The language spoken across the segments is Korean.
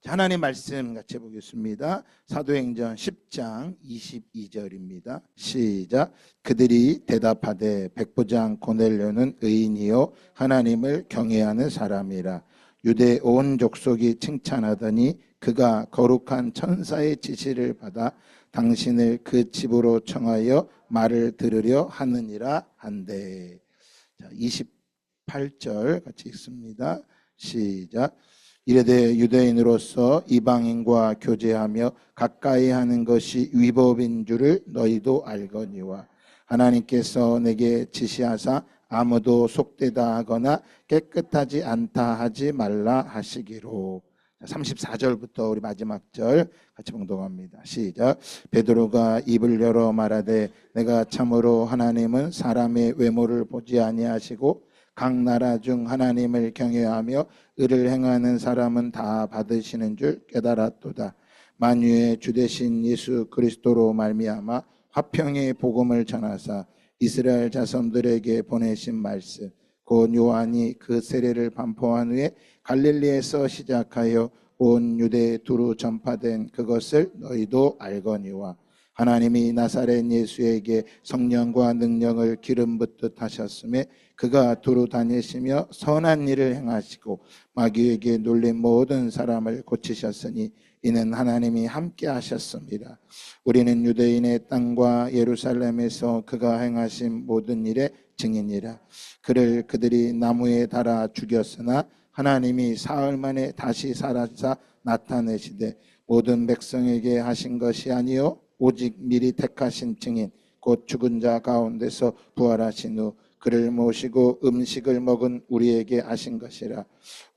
하나님 말씀 같이 보겠습니다. 사도행전 10장 22절입니다. 시작. 그들이 대답하되 백부장 고넬료는 의인이요 하나님을 경외하는 사람이라. 유대 온 족속이 칭찬하더니 그가 거룩한 천사의 지시를 받아 당신을 그 집으로 청하여 말을 들으려 하느니라 한대. 28절 같이 읽습니다. 시작. 이르되 유대인으로서 이방인과 교제하며 가까이 하는 것이 위법인 줄을 너희도 알거니와 하나님께서 내게 지시하사 아무도 속되다 하거나 깨끗하지 않다 하지 말라 하시기로. 34절부터 우리 마지막 절 같이 봉독합니다. 시작. 베드로가 입을 열어 말하되 내가 참으로 하나님은 사람의 외모를 보지 아니하시고 각 나라 중 하나님을 경외하며 의를 행하는 사람은 다 받으시는 줄 깨달았도다. 만유의 주 되신 예수 그리스도로 말미암아 화평의 복음을 전하사 이스라엘 자손들에게 보내신 말씀 곧 요한이 그 세례를 반포한 후에 갈릴리에서 시작하여 온 유대에 두루 전파된 그것을 너희도 알거니와 하나님이 나사렛 예수에게 성령과 능력을 기름 붓듯 하셨음에 그가 두루 다니시며 선한 일을 행하시고 마귀에게 눌린 모든 사람을 고치셨으니 이는 하나님이 함께 하셨습니다. 우리는 유대인의 땅과 예루살렘에서 그가 행하신 모든 일의 증인이라. 그를 그들이 나무에 달아 죽였으나 하나님이 사흘 만에 다시 살아사 나타내시되 모든 백성에게 하신 것이 아니요 오직 미리 택하신 증인 곧 죽은 자 가운데서 부활하신 후 그를 모시고 음식을 먹은 우리에게 하신 것이라.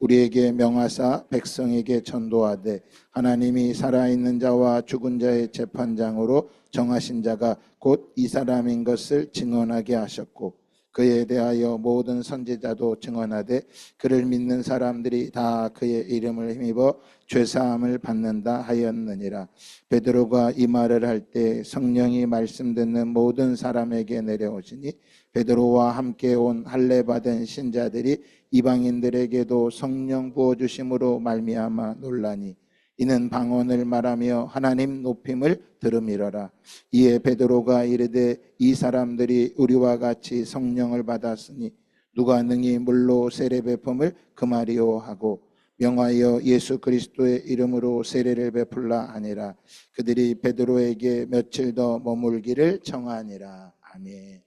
우리에게 명하사 백성에게 전도하되 하나님이 살아있는 자와 죽은 자의 재판장으로 정하신 자가 곧 이 사람인 것을 증언하게 하셨고 그에 대하여 모든 선지자도 증언하되 그를 믿는 사람들이 다 그의 이름을 힘입어 죄사함을 받는다 하였느니라. 베드로가 이 말을 할 때 성령이 말씀 듣는 모든 사람에게 내려오시니 베드로와 함께 온 할례 받은 신자들이 이방인들에게도 성령 부어주심으로 말미암아 놀라니 이는 방언을 말하며 하나님 높임을 들음이러라. 이에 베드로가 이르되 이 사람들이 우리와 같이 성령을 받았으니 누가 능히 물로 세례 베품을 금하리오 하고 명하여 예수 그리스도의 이름으로 세례를 베풀라 하니라. 그들이 베드로에게 며칠 더 머물기를 청하니라. 아멘.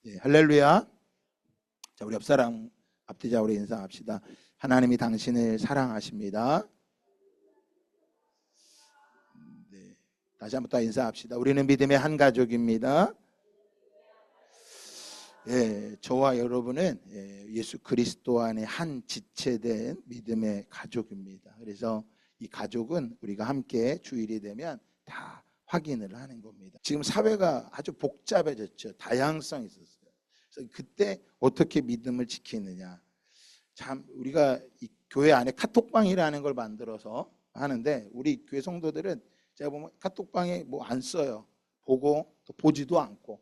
네, 할렐루야. 자, 우리 옆사람 앞뒤자우로 인사합시다. 하나님이 당신을 사랑하십니다. 네, 다시 한번 더 인사합시다. 우리는 믿음의 한 가족입니다. 예, 저와 여러분은 예수 그리스도 안에 한 지체된 믿음의 가족입니다. 그래서 이 가족은 우리가 함께 주일이 되면 다 확인을 하는 겁니다. 지금 사회가 아주 복잡해졌죠. 다양성이 있었어요. 그래서 그때 어떻게 믿음을 지키느냐. 참 우리가 이 교회 안에 카톡방이라는 걸 만들어서 하는데 우리 교회 성도들은 제가 보면 카톡방에 뭐 안 써요. 보고 또 보지도 않고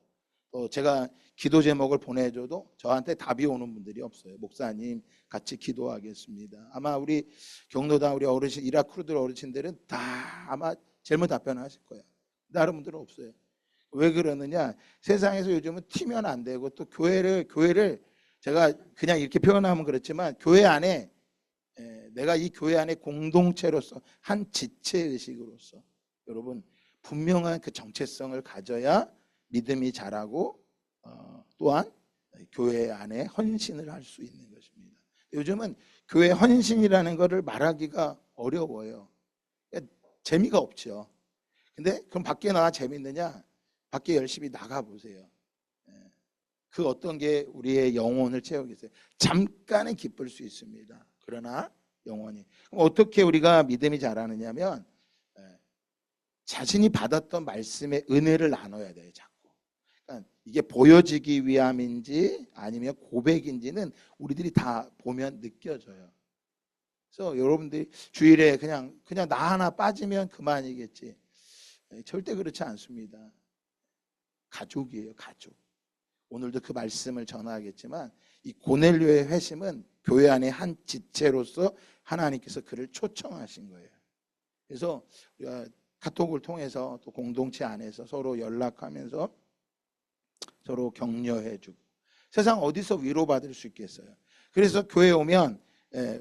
또 제가 기도 제목을 보내줘도 저한테 답이 오는 분들이 없어요. 목사님 같이 기도하겠습니다. 아마 우리 경로당 우리 어르신 이라크루들 어르신들은 다 아마 질문 답변하실 거예요. 다른 분들은 없어요. 왜 그러느냐? 세상에서 요즘은 튀면 안 되고 또 교회를 제가 그냥 이렇게 표현하면 그렇지만 교회 안에 내가 이 교회 안에 공동체로서 한 지체 의식으로서 여러분 분명한 그 정체성을 가져야 믿음이 자라고 또한 교회 안에 헌신을 할 수 있는 것입니다. 요즘은 교회 헌신이라는 것을 말하기가 어려워요. 재미가 없죠. 근데 그럼 밖에 나가 재밌느냐? 밖에 열심히 나가 보세요. 그 어떤 게 우리의 영혼을 채우겠어요? 잠깐은 기쁠 수 있습니다. 그러나 영원히. 그럼 어떻게 우리가 믿음이 자라느냐면 자신이 받았던 말씀의 은혜를 나눠야 돼요. 자꾸. 그러니까 이게 보여지기 위함인지 아니면 고백인지는 우리들이 다 보면 느껴져요. 그래서 여러분들이 주일에 그냥 나 하나 빠지면 그만이겠지. 절대 그렇지 않습니다. 가족이에요, 가족. 오늘도 그 말씀을 전하겠지만 이 고넬료의 회심은 교회 안의 한 지체로서 하나님께서 그를 초청하신 거예요. 그래서 우리가 카톡을 통해서 또 공동체 안에서 서로 연락하면서 서로 격려해주고, 세상 어디서 위로받을 수 있겠어요. 그래서 교회 오면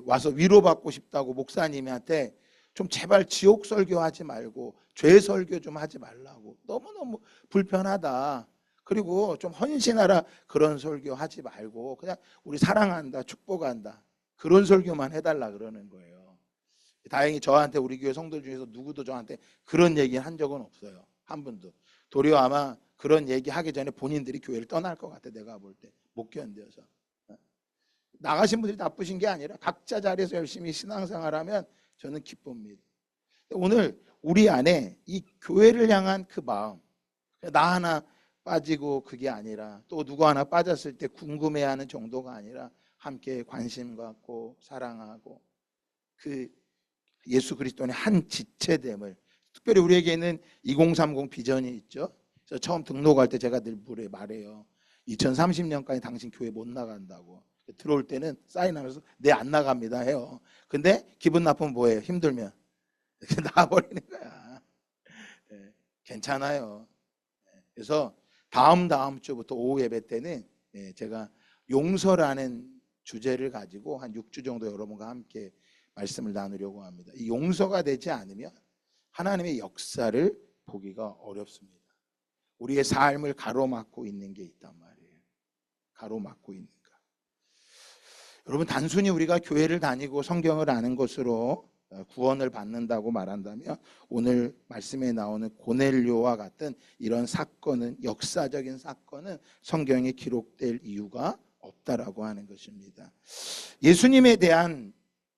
와서 위로받고 싶다고 목사님한테 좀 제발 지옥 설교하지 말고 죄 설교 좀 하지 말라고, 너무너무 불편하다, 그리고 좀 헌신하라, 그런 설교 하지 말고 그냥 우리 사랑한다, 축복한다, 그런 설교만 해달라 그러는 거예요. 다행히 저한테, 우리 교회 성도 중에서 누구도 저한테 그런 얘기 한 적은 없어요. 한 분도. 도리어 아마 그런 얘기 하기 전에 본인들이 교회를 떠날 것 같아. 내가 볼 때 못 견뎌서. 나가신 분들이 나쁘신 게 아니라 각자 자리에서 열심히 신앙생활하면 저는 기쁩니다. 오늘 우리 안에 이 교회를 향한 그 마음, 나 하나 빠지고 그게 아니라, 또 누구 하나 빠졌을 때 궁금해하는 정도가 아니라 함께 관심 갖고 사랑하고, 그 예수 그리스도의 한 지체됨을, 특별히 우리에게는 2030 비전이 있죠. 그래서 처음 등록할 때 제가 늘 말해요. 2030년까지 당신 교회 못 나간다고. 들어올 때는 사인하면서 네 안 나갑니다 해요. 근데 기분 나쁘면 뭐예요? 힘들면 나가버리는 거야. 괜찮아요. 그래서 다음 주부터 오후 예배 때는 제가 용서라는 주제를 가지고 한 6주 정도 여러분과 함께 말씀을 나누려고 합니다. 이 용서가 되지 않으면 하나님의 역사를 보기가 어렵습니다. 우리의 삶을 가로막고 있는 게 있단 말이에요. 가로막고 있는가. 여러분, 단순히 우리가 교회를 다니고 성경을 아는 것으로 구원을 받는다고 말한다면, 오늘 말씀에 나오는 고넬료와 같은 이런 사건은, 역사적인 사건은 성경에 기록될 이유가 없다라고 하는 것입니다. 예수님에 대한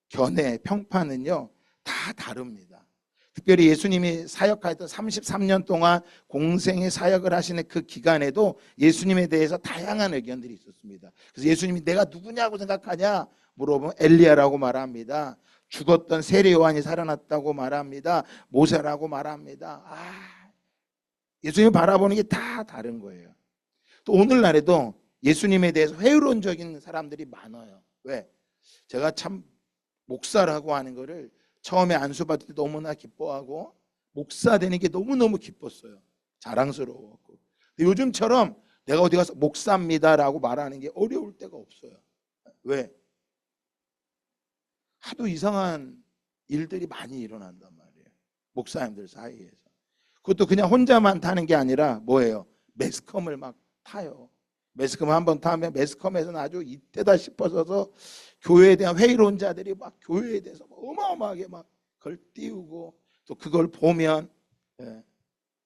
견해, 평판은요 다 다릅니다. 특별히 예수님이 사역하였던 33년 동안 공생의 사역을 하시는 그 기간에도 예수님에 대해서 다양한 의견들이 있었습니다. 그래서 예수님이 내가 누구냐고 생각하냐 물어보면 엘리야라고 말합니다. 죽었던 세례 요한이 살아났다고 말합니다. 모세라고 말합니다. 예수님을 바라보는 게 다 다른 거예요. 또 오늘날에도 예수님에 대해서 회의론적인 사람들이 많아요. 왜? 제가 참 목사라고 하는 거를 처음에 안수받을 때 너무나 기뻐하고 목사 되는 게 너무너무 기뻤어요. 자랑스러웠고. 요즘처럼 내가 어디 가서 목사입니다라고 말하는 게 어려울 때가 없어요. 왜? 하도 이상한 일들이 많이 일어난단 말이에요. 목사님들 사이에서. 그것도 그냥 혼자만 타는 게 아니라 뭐예요? 매스컴을 막 타요. 매스컴 한번 타면 매스컴에서는 아주 이때다 싶어서 교회에 대한 회의론자들이 막 교회에 대해서 어마어마하게 막 그걸 띄우고, 또 그걸 보면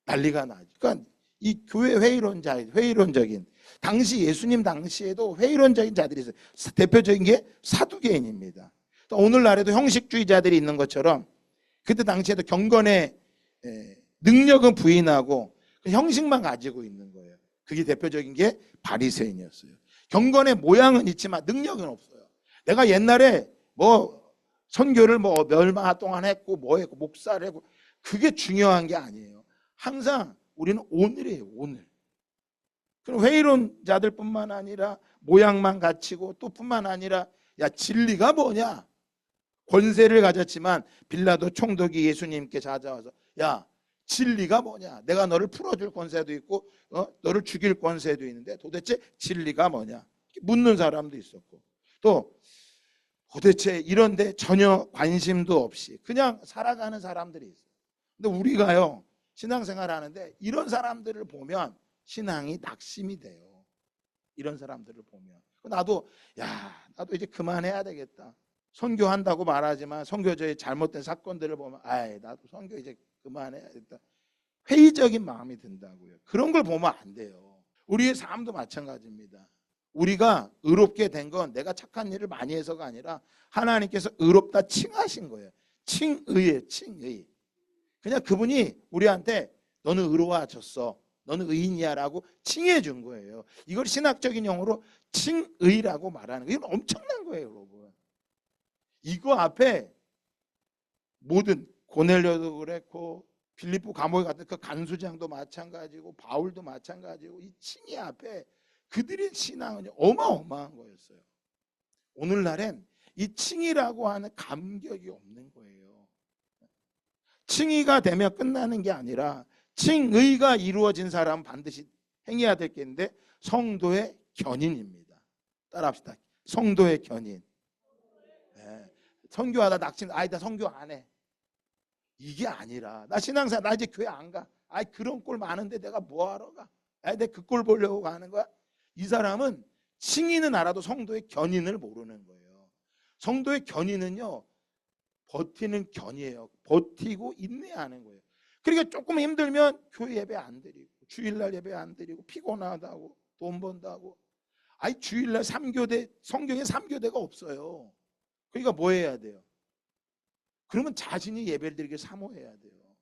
난리가 나죠. 그러니까 이 교회 회의론적인, 당시 예수님 당시에도 회의론적인 자들이 있어요. 대표적인 게 사두개인입니다. 또 오늘날에도 형식주의자들이 있는 것처럼 그때 당시에도 경건의 능력은 부인하고 형식만 가지고 있는 거예요. 그게 대표적인 게 바리새인이었어요. 경건의 모양은 있지만 능력은 없어요. 내가 옛날에 뭐 선교를 뭐 얼마 동안 했고 뭐 했고 목사를 했고, 그게 중요한 게 아니에요. 항상 우리는 오늘이에요. 오늘. 그럼 회의론자들뿐만 아니라 모양만 갖추고, 또 뿐만 아니라 야, 진리가 뭐냐? 권세를 가졌지만 빌라도 총독이 예수님께 찾아와서 야, 진리가 뭐냐? 내가 너를 풀어줄 권세도 있고 너를 죽일 권세도 있는데 도대체 진리가 뭐냐? 묻는 사람도 있었고, 또 도대체 이런데 전혀 관심도 없이 그냥 살아가는 사람들이 있어요. 근데 우리가요, 신앙생활 하는데 이런 사람들을 보면 신앙이 낙심이 돼요. 이런 사람들을 보면 나도 이제 그만해야 되겠다. 선교한다고 말하지만 선교저의 잘못된 사건들을 보면 나도 선교 이제 그만해야겠다. 회의적인 마음이 든다고요. 그런 걸 보면 안 돼요. 우리의 삶도 마찬가지입니다. 우리가 의롭게 된 건 내가 착한 일을 많이 해서가 아니라 하나님께서 의롭다 칭하신 거예요. 칭의예요. 칭의. 그냥 그분이 우리한테 너는 의로워졌어, 너는 의인이야 라고 칭해 준 거예요. 이걸 신학적인 용어로 칭의라고 말하는 거예요. 이건 엄청난 거예요, 여러분. 이거 앞에 모든 고넬료도 그랬고 빌립보 감옥에 갔던 그 간수장도 마찬가지고 바울도 마찬가지고, 이 칭의 앞에 그들의 신앙은 어마어마한 거였어요. 오늘날엔 이 칭의라고 하는 감격이 없는 거예요. 칭의가 되면 끝나는 게 아니라 칭의가 이루어진 사람은 반드시 행해야 될 게 있는데 성도의 견인입니다. 따라합시다. 성도의 견인. 네. 선교하다 낙심, 나 선교 안 해. 이게 아니라 나 신앙생활, 나 이제 교회 안 가. 그런 꼴 많은데 내가 뭐하러 가? 내가 그 꼴 보려고 가는 거야? 이 사람은 칭의는 알아도 성도의 견인을 모르는 거예요. 성도의 견인은요, 버티는 견이에요. 버티고 인내하는 거예요. 그러니까 조금 힘들면 교회 예배 안 드리고 주일날 예배 안 드리고 피곤하다고 돈 번다고. 주일날 3교대, 성경에 3교대가 없어요. 그러니까 뭐 해야 돼요? 그러면 자신이 예배를 드리게 사모해야 돼요.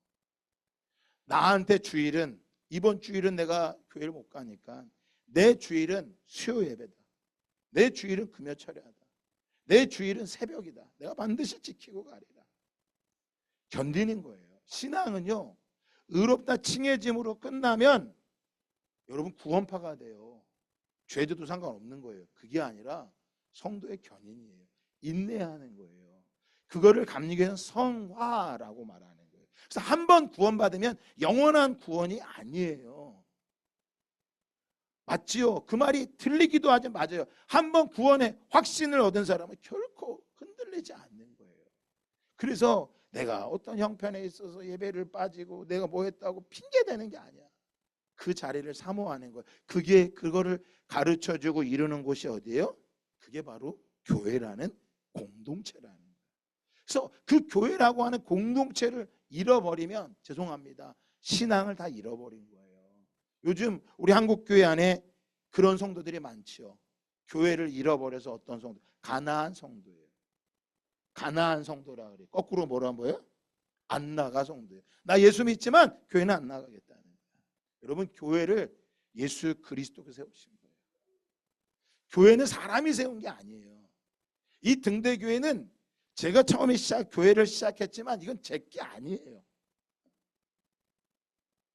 나한테 주일은, 이번 주일은 내가 교회를 못 가니까 내 주일은 수요 예배다. 내 주일은 금요 철야다. 내 주일은 새벽이다. 내가 반드시 지키고 가리라. 견디는 거예요. 신앙은요, 의롭다 칭해짐으로 끝나면 여러분 구원파가 돼요. 죄도 상관없는 거예요. 그게 아니라 성도의 견인이에요. 인내하는 거예요. 그거를 감리교회는 성화라고 말하는 거예요. 그래서 한 번 구원받으면 영원한 구원이 아니에요. 맞지요? 그 말이 틀리기도 하지. 맞아요. 한 번 구원의 확신을 얻은 사람은 결코 흔들리지 않는 거예요. 그래서 내가 어떤 형편에 있어서 예배를 빠지고 내가 뭐 했다고 핑계대는 게 아니야. 그 자리를 사모하는 거예요. 그거를 가르쳐주고 이루는 곳이 어디예요? 그게 바로 교회라는 공동체라는 거예요. 그래서 그 교회라고 하는 공동체를 잃어버리면 죄송합니다. 신앙을 다 잃어버린 거예요. 요즘 우리 한국교회 안에 그런 성도들이 많지요. 교회를 잃어버려서 어떤 성도? 가나안 성도예요. 가나안 성도라 그래요. 거꾸로 뭐라는 거예요? 안 나가 성도예요. 나 예수 믿지만 교회는 안 나가겠다는 거예요. 여러분, 교회를 예수 그리스도께서 세우신 거예요. 교회는 사람이 세운 게 아니에요. 이 등대교회는 제가 처음에 교회를 시작했지만 이건 제 게 아니에요.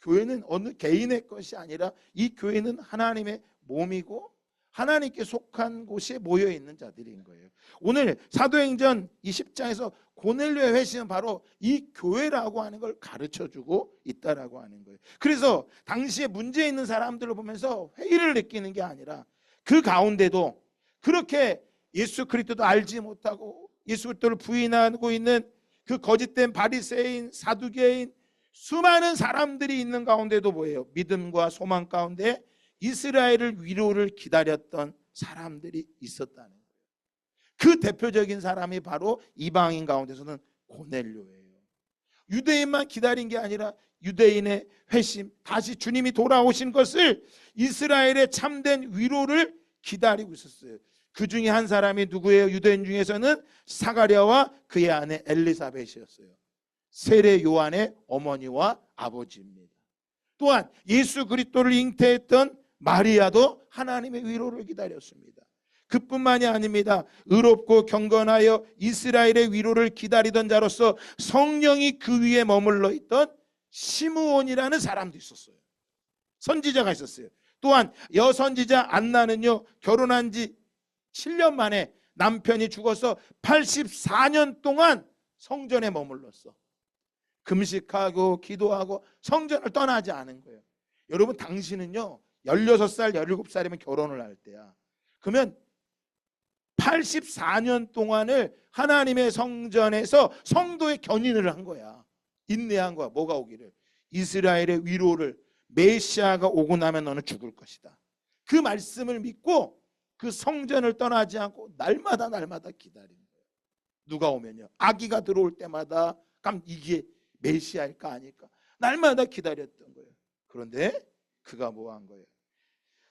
교회는 어느 개인의 것이 아니라 이 교회는 하나님의 몸이고 하나님께 속한 곳에 모여있는 자들인 거예요. 오늘 사도행전 20장에서 고넬료의 회심은 바로 이 교회라고 하는 걸 가르쳐주고 있다라고 하는 거예요. 그래서 당시에 문제 있는 사람들을 보면서 회의를 느끼는 게 아니라 그 가운데도 그렇게 예수 그리스도도 알지 못하고 예수 그리스도를 부인하고 있는 그 거짓된 바리새인, 사두개인 수많은 사람들이 있는 가운데도 뭐예요? 믿음과 소망 가운데 이스라엘을 위로를 기다렸던 사람들이 있었다는 거예요. 그 대표적인 사람이 바로 이방인 가운데서는 고넬료예요. 유대인만 기다린 게 아니라 유대인의 회심, 다시 주님이 돌아오신 것을, 이스라엘의 참된 위로를 기다리고 있었어요. 그 중에 한 사람이 누구예요? 유대인 중에서는 사가랴와 그의 아내 엘리사벳이었어요. 세례 요한의 어머니와 아버지입니다. 또한 예수 그리스도를 잉태했던 마리아도 하나님의 위로를 기다렸습니다. 그뿐만이 아닙니다. 의롭고 경건하여 이스라엘의 위로를 기다리던 자로서 성령이 그 위에 머물러 있던 시므온이라는 사람도 있었어요. 선지자가 있었어요. 또한 여선지자 안나는요, 결혼한 지 7년 만에 남편이 죽어서 84년 동안 성전에 머물렀어. 금식하고 기도하고 성전을 떠나지 않은 거예요. 여러분, 당신은요 16살 17살이면 결혼을 할 때야. 그러면 84년 동안을 하나님의 성전에서 성도의 견인을 한 거야. 인내한 거야. 뭐가 오기를? 이스라엘의 위로를, 메시아가 오고 나면 너는 죽을 것이다. 그 말씀을 믿고 그 성전을 떠나지 않고 날마다 기다린 거예요. 누가 오면요, 아기가 들어올 때마다 그럼 이게 메시아일까 아닐까 날마다 기다렸던 거예요. 그런데 그가 뭐 한 거예요?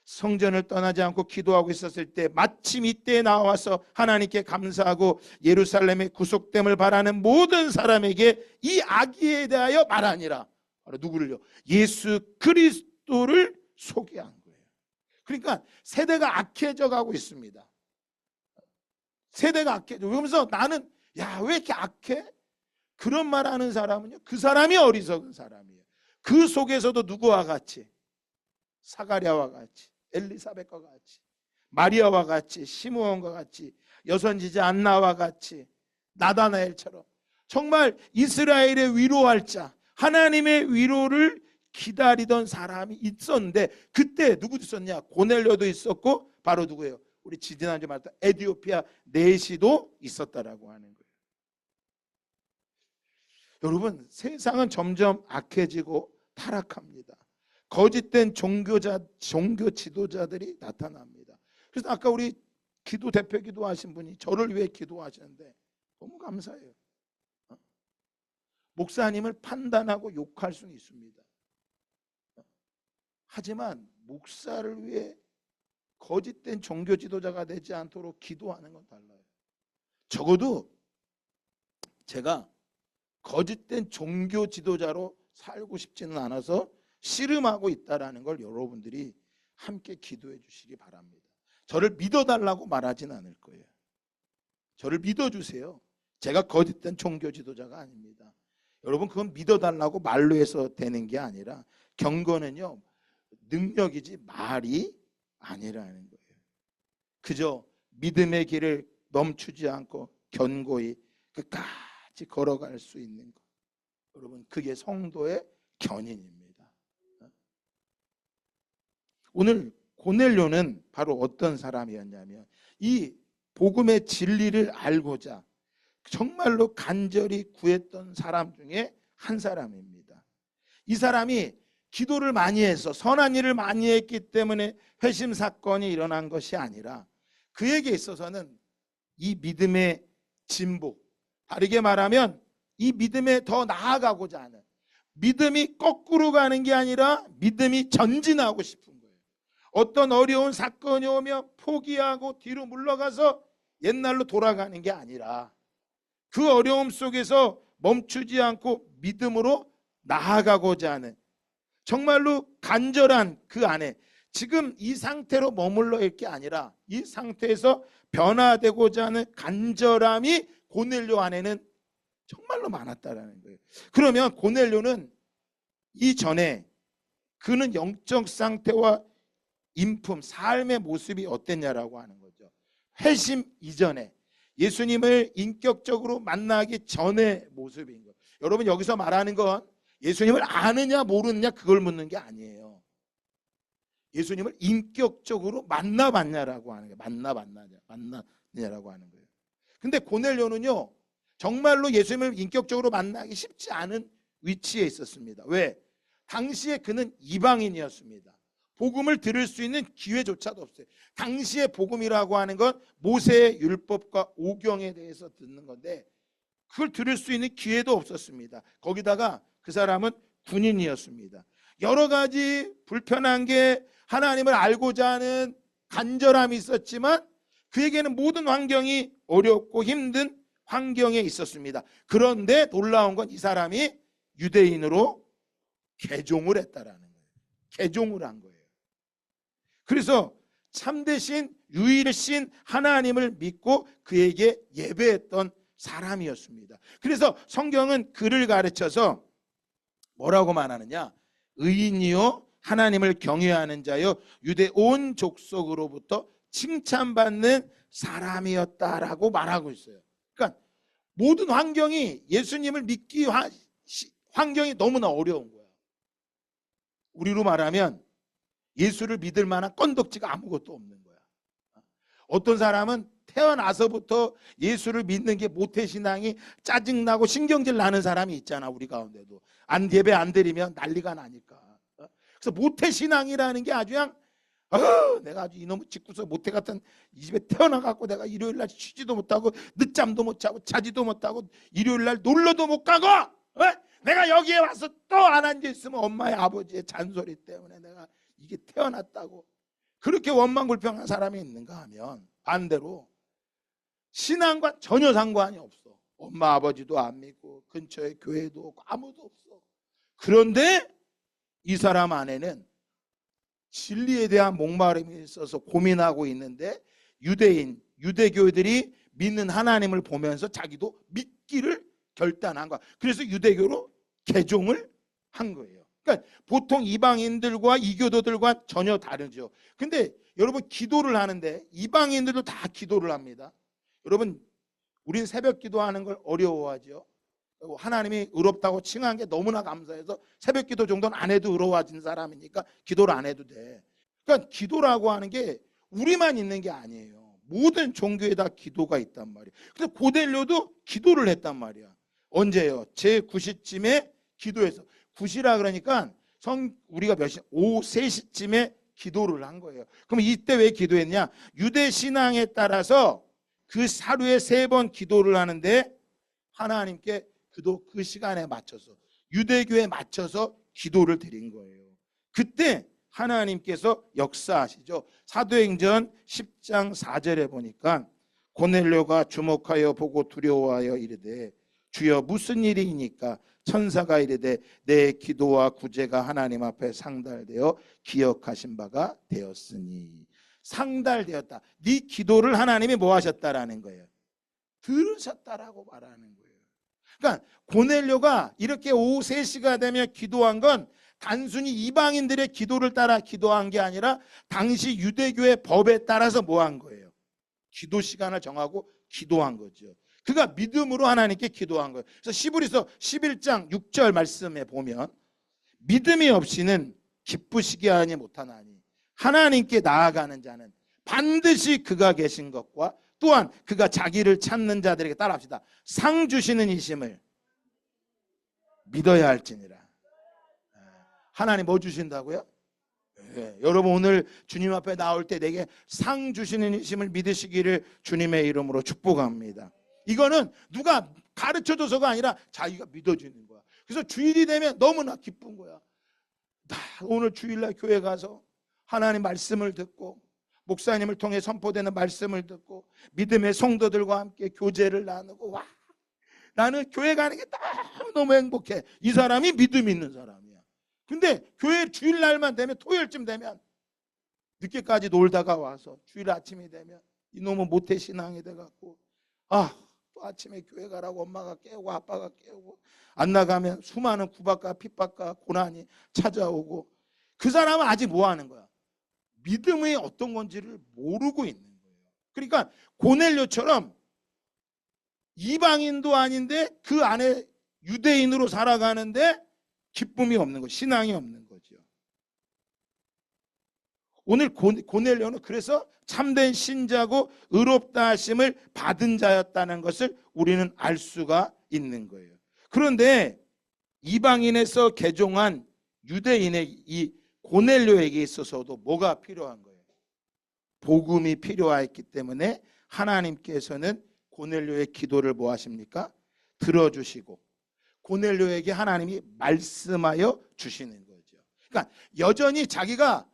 성전을 떠나지 않고 기도하고 있었을 때 마침 이때에 나와서 하나님께 감사하고 예루살렘의 구속됨을 바라는 모든 사람에게 이 아기에 대하여 말하니라. 바로 누구를요? 예수 그리스도를 소개한 거예요. 그러니까 세대가 악해져 가고 있습니다. 세대가 악해져. 그러면서 나는 왜 이렇게 악해? 그런 말하는 사람은요, 그 사람이 어리석은 사람이에요. 그 속에서도 누구와 같이? 사가랴와 같이, 엘리사벳과 같이, 마리아와 같이, 시므온과 같이, 여선지자 안나와 같이, 나다나엘처럼 정말 이스라엘의 위로할 자, 하나님의 위로를 기다리던 사람이 있었는데, 그때 누구도 있었냐? 고넬료도 있었고, 바로 누구예요? 우리 지난주에 말했던 에디오피아 내시도 있었다라고 하는 거예요. 여러분, 세상은 점점 악해지고 타락합니다. 거짓된 종교 지도자들이 나타납니다. 그래서 아까 우리 기도 대표 기도하신 분이 저를 위해 기도하시는데 너무 감사해요. 목사님을 판단하고 욕할 수는 있습니다. 하지만 목사를 위해 거짓된 종교 지도자가 되지 않도록 기도하는 건 달라요. 적어도 제가 거짓된 종교 지도자로 살고 싶지는 않아서 씨름하고 있다라는 걸 여러분들이 함께 기도해 주시기 바랍니다. 저를 믿어달라고 말하진 않을 거예요. 저를 믿어주세요. 제가 거짓된 종교 지도자가 아닙니다. 여러분, 그건 믿어달라고 말로 해서 되는 게 아니라 경건은요, 능력이지 말이 아니라는 거예요. 그저 믿음의 길을 멈추지 않고 견고히 끝까지 걸어갈 수 있는 것, 여러분, 그게 성도의 견인입니다. 오늘 고넬료는 바로 어떤 사람이었냐면, 이 복음의 진리를 알고자 정말로 간절히 구했던 사람 중에 한 사람입니다. 이 사람이 기도를 많이 해서 선한 일을 많이 했기 때문에 회심 사건이 일어난 것이 아니라, 그에게 있어서는 이 믿음의 진보, 다르게 말하면 이 믿음에 더 나아가고자 하는, 믿음이 거꾸로 가는 게 아니라 믿음이 전진하고 싶은 거예요. 어떤 어려운 사건이 오면 포기하고 뒤로 물러가서 옛날로 돌아가는 게 아니라 그 어려움 속에서 멈추지 않고 믿음으로 나아가고자 하는, 정말로 간절한 그 안에, 지금 이 상태로 머물러 있을 게 아니라 이 상태에서 변화되고자 하는 간절함이 고넬료 안에는 정말로 많았다라는 거예요. 그러면 고넬료는 이전에 그는 영적 상태와 인품, 삶의 모습이 어땠냐라고 하는 거죠. 회심 이전에, 예수님을 인격적으로 만나기 전의 모습인 거예요. 여러분, 여기서 말하는 건 예수님을 아느냐 모르느냐 그걸 묻는 게 아니에요. 예수님을 인격적으로 만나봤냐라고 하는 거예요. 만나느냐라고 하는 거예요. 근데 고넬료는요, 정말로 예수님을 인격적으로 만나기 쉽지 않은 위치에 있었습니다. 왜? 당시에 그는 이방인이었습니다. 복음을 들을 수 있는 기회조차도 없어요. 당시에 복음이라고 하는 건 모세의 율법과 오경에 대해서 듣는 건데, 그걸 들을 수 있는 기회도 없었습니다. 거기다가 그 사람은 군인이었습니다. 여러 가지 불편한 게, 하나님을 알고자 하는 간절함이 있었지만 그에게는 모든 환경이 어렵고 힘든 환경에 있었습니다. 그런데 놀라운 건 이 사람이 유대인으로 개종을 했다라는 거예요. 개종을 한 거예요. 그래서 참되신 유일신 하나님을 믿고 그에게 예배했던 사람이었습니다. 그래서 성경은 그를 가르쳐서 뭐라고 말하느냐? 의인이요 하나님을 경외하는 자요 유대 온 족속으로부터 칭찬받는 사람이었다라고 말하고 있어요. 그러니까 모든 환경이, 예수님을 믿기 환경이 너무나 어려운 거야. 우리로 말하면 예수를 믿을 만한 건덕지가 아무것도 없는 거야. 어떤 사람은 태어나서부터 예수를 믿는 게 모태신앙이 짜증나고 신경질 나는 사람이 있잖아. 우리 가운데도 예배 안 드리면 난리가 나니까. 그래서 모태신앙이라는 게 아주 그냥 내가 아주 이놈의 짓궂어 모태 같은 이 집에 태어나갖고 내가 일요일날 쉬지도 못하고 늦잠도 못 자고 자지도 못하고 일요일날 놀러도 못 가고 내가 여기에 와서 또 안 앉아있으면 엄마의 아버지의 잔소리 때문에 내가 이게 태어났다고 그렇게 원망불평한 사람이 있는가 하면, 반대로 신앙과 전혀 상관이 없어. 엄마 아버지도 안 믿고 근처에 교회도 없고 아무도 없어. 그런데 이 사람 안에는 진리에 대한 목마름이 있어서 고민하고 있는데, 유대교들이 믿는 하나님을 보면서 자기도 믿기를 결단한 거야. 그래서 유대교로 개종을 한 거예요. 그러니까 보통 이방인들과 이교도들과 전혀 다르죠. 근데 여러분, 기도를 하는데 이방인들도 다 기도를 합니다. 여러분, 우린 새벽 기도하는 걸 어려워하죠. 하나님이 의롭다고 칭한 게 너무나 감사해서 새벽 기도 정도는 안 해도 의로워진 사람이니까 기도를 안 해도 돼. 그러니까 기도라고 하는 게 우리만 있는 게 아니에요. 모든 종교에 다 기도가 있단 말이에요. 그래서 고넬료도 기도를 했단 말이야. 언제요? 제9시쯤에 기도해서. 9시라 그러니까 우리가 몇 시? 오후 3시쯤에 기도를 한 거예요. 그럼 이때 왜 기도했냐? 유대 신앙에 따라서 그 하루에 3번 기도를 하는데 하나님께 그 시간에 맞춰서 유대교에 맞춰서 기도를 드린 거예요. 그때 하나님께서 역사하시죠. 사도행전 10장 4절에 보니까 고넬료가 주목하여 보고 두려워하여 이르되 주여 무슨 일이니까 천사가 이르되 내 기도와 구제가 하나님 앞에 상달되어 기억하신 바가 되었으니. 상달되었다. 네 기도를 하나님이 뭐 하셨다라는 거예요? 들으셨다라고 말하는 거예요. 그러니까 고넬료가 이렇게 오후 3시가 되면 기도한 건 단순히 이방인들의 기도를 따라 기도한 게 아니라 당시 유대교의 법에 따라서 뭐 한 거예요? 기도 시간을 정하고 기도한 거죠. 그가 믿음으로 하나님께 기도한 거예요. 그래서 시브리서 11장 6절 말씀에 보면 믿음이 없이는 기쁘시게 하지 못하나니 하나님께 나아가는 자는 반드시 그가 계신 것과 또한 그가 자기를 찾는 자들에게 따라합시다. 상 주시는 이심을 믿어야 할지니라. 하나님 뭐 주신다고요? 네, 여러분 오늘 주님 앞에 나올 때 내게 상 주시는 이심을 믿으시기를 주님의 이름으로 축복합니다. 이거는 누가 가르쳐줘서가 아니라 자기가 믿어지는 거야. 그래서 주일이 되면 너무나 기쁜 거야. 나 오늘 주일날 교회 가서 하나님 말씀을 듣고 목사님을 통해 선포되는 말씀을 듣고 믿음의 성도들과 함께 교제를 나누고 와, 나는 교회 가는 게 너무 행복해. 이 사람이 믿음 있는 사람이야. 근데 교회 주일날만 되면 토요일쯤 되면 늦게까지 놀다가 와서 주일 아침이 되면 이놈은 모태신앙이 돼갖고 또 아침에 교회 가라고 엄마가 깨우고 아빠가 깨우고 안 나가면 수많은 구박과 핍박과 고난이 찾아오고 그 사람은 아직 뭐 하는 거야? 믿음이 어떤 건지를 모르고 있는 거예요. 그러니까 고넬료처럼 이방인도 아닌데 그 안에 유대인으로 살아가는데 기쁨이 없는 거, 신앙이 없는 거죠. 오늘 고넬료는 그래서 참된 신자고 의롭다 하심을 받은 자였다는 것을 우리는 알 수가 있는 거예요. 그런데 이방인에서 개종한 유대인의 이 고넬료에게 있어서도 뭐가 필요한 거예요? 복음이 필요했기 때문에 하나님께서는 고넬료의 기도를 뭐 하십니까? 들어주시고 고넬료에게 하나님이 말씀하여 주시는 거죠. 그러니까 여전히 자기가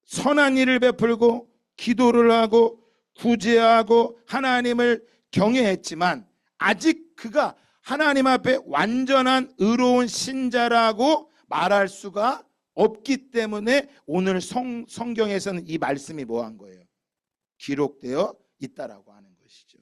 선한 일을 베풀고 기도를 하고 구제하고 하나님을 경외했지만 아직 그가 하나님 앞에 완전한 의로운 신자라고 말할 수가 없기 때문에 오늘 성경에서는 이 말씀이 뭐한 거예요? 기록되어 있다라고 하는 것이죠.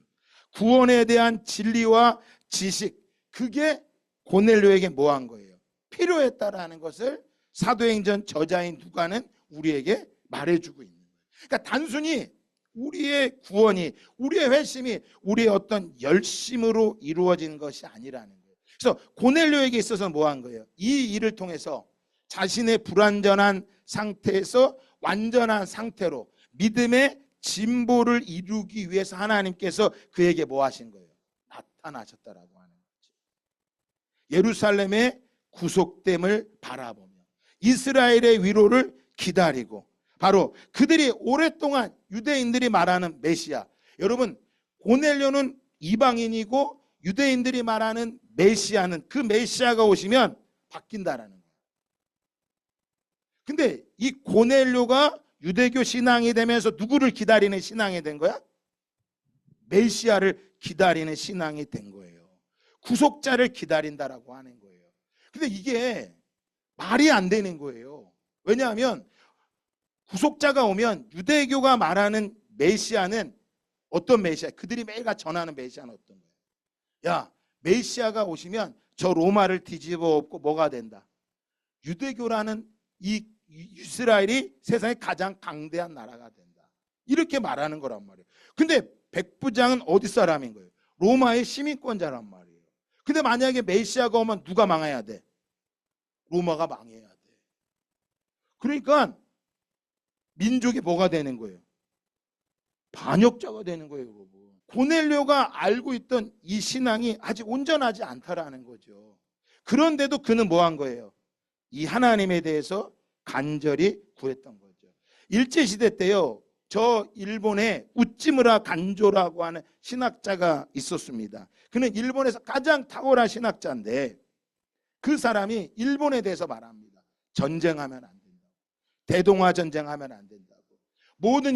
구원에 대한 진리와 지식, 그게 고넬료에게 뭐한 거예요? 필요했다라는 것을 사도행전 저자인 누가는 우리에게 말해주고 있는 거예요. 그러니까 단순히 우리의 구원이, 우리의 회심이 우리의 어떤 열심으로 이루어진 것이 아니라는 거예요. 그래서 고넬료에게 있어서 뭐한 거예요? 이 일을 통해서 자신의 불완전한 상태에서 완전한 상태로 믿음의 진보를 이루기 위해서 하나님께서 그에게 뭐 하신 거예요? 나타나셨다라고 하는 거죠. 예루살렘의 구속됨을 바라보며 이스라엘의 위로를 기다리고 바로 그들이 오랫동안 유대인들이 말하는 메시아, 여러분 고넬료는 이방인이고 유대인들이 말하는 메시아는 그 메시아가 오시면 바뀐다라는 거예요. 근데 이 고넬료가 유대교 신앙이 되면서 누구를 기다리는 신앙이 된 거야? 메시아를 기다리는 신앙이 된 거예요. 구속자를 기다린다라고 하는 거예요. 근데 이게 말이 안 되는 거예요. 왜냐하면 구속자가 오면 유대교가 말하는 메시아는 어떤 메시아? 그들이 매일같이 전하는 메시아는 어떤 거예요? 야, 메시아가 오시면 저 로마를 뒤집어 엎고 뭐가 된다? 유대교라는 이 이스라엘이 세상에 가장 강대한 나라가 된다. 이렇게 말하는 거란 말이에요. 근데 백부장은 어디 사람인 거예요? 로마의 시민권자란 말이에요. 근데 만약에 메시아가 오면 누가 망해야 돼? 로마가 망해야 돼. 그러니까 민족이 뭐가 되는 거예요? 반역자가 되는 거예요, 여러분. 고넬료가 알고 있던 이 신앙이 아직 온전하지 않다라는 거죠. 그런데도 그는 뭐 한 거예요? 이 하나님에 대해서 간절히 구했던 거죠. 일제시대 때요, 저 일본에 우찌무라 간조라고 하는 신학자가 있었습니다. 그는 일본에서 가장 탁월한 신학자인데 그 사람이 일본에 대해서 말합니다. 전쟁하면 안 된다고. 대동아 전쟁하면 안 된다고. 모든